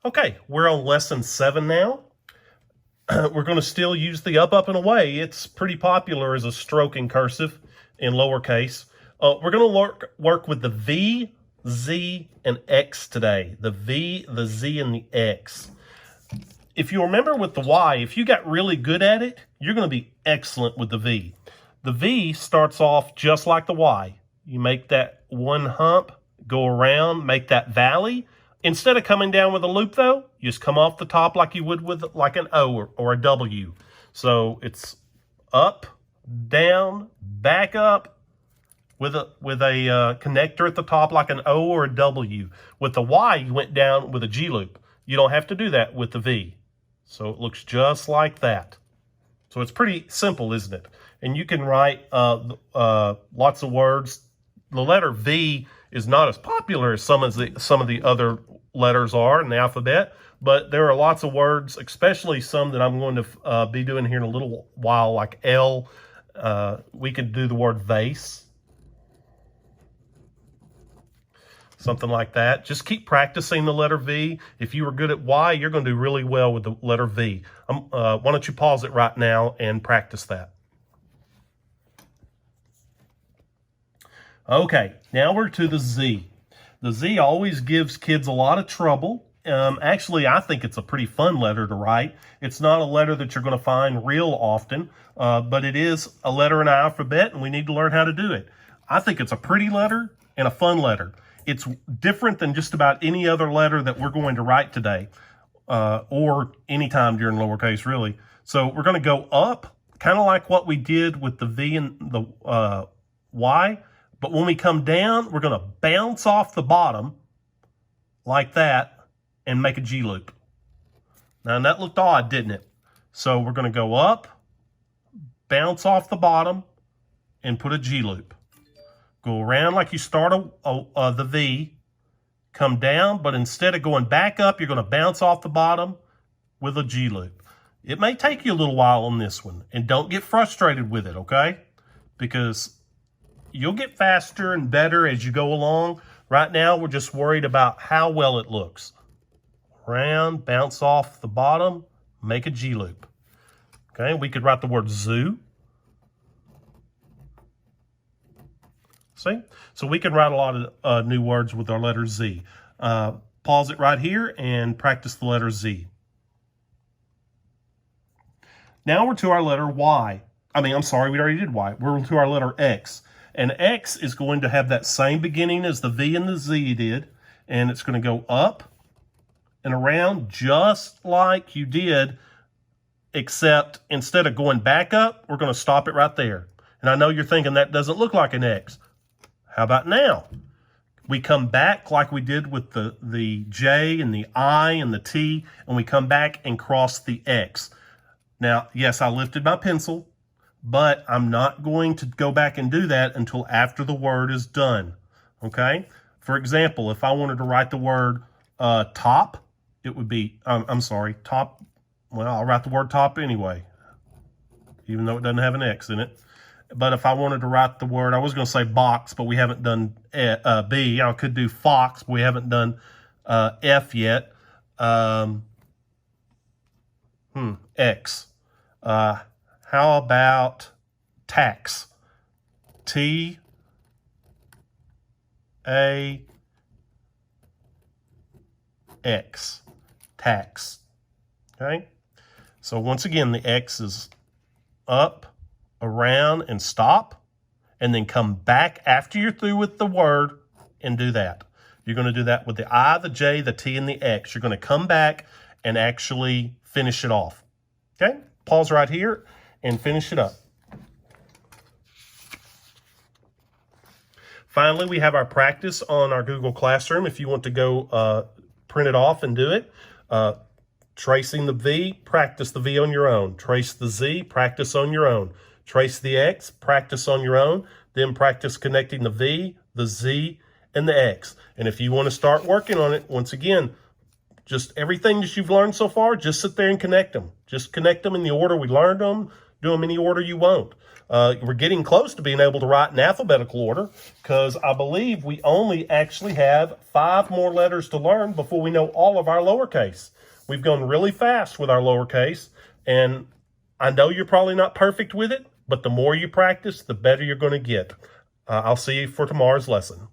Okay, we're on lesson 7 now. We're going to still use the up, and away. It's pretty popular as a stroke in cursive in lowercase. We're going to work with the V, Z, and X today. The V, the Z, and the X. If you remember with the Y, if you got really good at it, you're going to be excellent with the V. The V starts off just like the Y. You make that one hump, go around, make that valley. Instead of coming down with a loop, though, you just come off the top like you would with like an O or a W. So it's up, down, back up with a connector at the top like an O or a W. With the Y, you went down with a G loop. You don't have to do that with the V. So it looks just like that. So it's pretty simple, isn't it? And you can write lots of words. The letter V is not as popular as some of the other letters are in the alphabet, but there are lots of words, especially some that I'm going to be doing here in a little while, like L. We could do the word vase, something like that. Just keep practicing the letter V. If you were good at Y, you're going to do really well with the letter V. Why don't you pause it right now and practice that? Okay, now we're to the Z. The Z always gives kids a lot of trouble. Actually, I think it's a pretty fun letter to write. It's not a letter that you're going to find real often, but it is a letter in our alphabet, and we need to learn how to do it. I think it's a pretty letter and a fun letter. It's different than just about any other letter that we're going to write today, or anytime during lowercase, really. So we're going to go up, kind of like what we did with the V and the Y. But when we come down, we're going to bounce off the bottom like that and make a G loop. Now that looked odd, didn't it? So we're going to go up, bounce off the bottom, and put a G loop. Go around like you start the V, come down, but instead of going back up, you're going to bounce off the bottom with a G loop. It may take you a little while on this one, and don't get frustrated with it, okay? Because you'll get faster and better as you go along. Right now, we're just worried about how well it looks. Round, bounce off the bottom, make a G loop. Okay, we could write the word zoo. See? So we can write a lot of new words with our letter Z. Pause it right here and practice the letter Z. Now we're to our letter Y. I'm sorry, we already did Y. We're to our letter X. And X is going to have that same beginning as the V and the Z did. And it's going to go up and around just like you did, except instead of going back up, we're going to stop it right there. And I know you're thinking that doesn't look like an X. How about now? We come back like we did with the J and the I and the T, and we come back and cross the X. Now, yes, I lifted my pencil, but I'm not going to go back and do that until after the word is done, okay? For example, if I wanted to write the word top, it would be, top, well, I'll write the word top anyway, even though it doesn't have an X in it. But if I wanted to write the word, I was going to say box, but we haven't done B. I could do fox, but we haven't done F yet. X. How about tax? T-A-X. Tax. Okay? So once again, the X is up, around, and stop, and then come back after you're through with the word and do that. You're going to do that with the I, the J, the T, and the X. You're going to come back and actually finish it off. Okay? Pause right here and finish it up. Finally, we have our practice on our Google Classroom. If you want to go print it off and do it, tracing the V, practice the V on your own. Trace the Z, practice on your own. Trace the X, practice on your own. Then practice connecting the V, the Z, and the X. And if you want to start working on it, once again, just everything that you've learned so far, just sit there and connect them. Just connect them in the order we learned them. Do them any order you want. We're getting close to being able to write in alphabetical order because I believe we only actually have 5 more letters to learn before we know all of our lowercase. We've gone really fast with our lowercase, and I know you're probably not perfect with it, but the more you practice, the better you're going to get. I'll see you for tomorrow's lesson.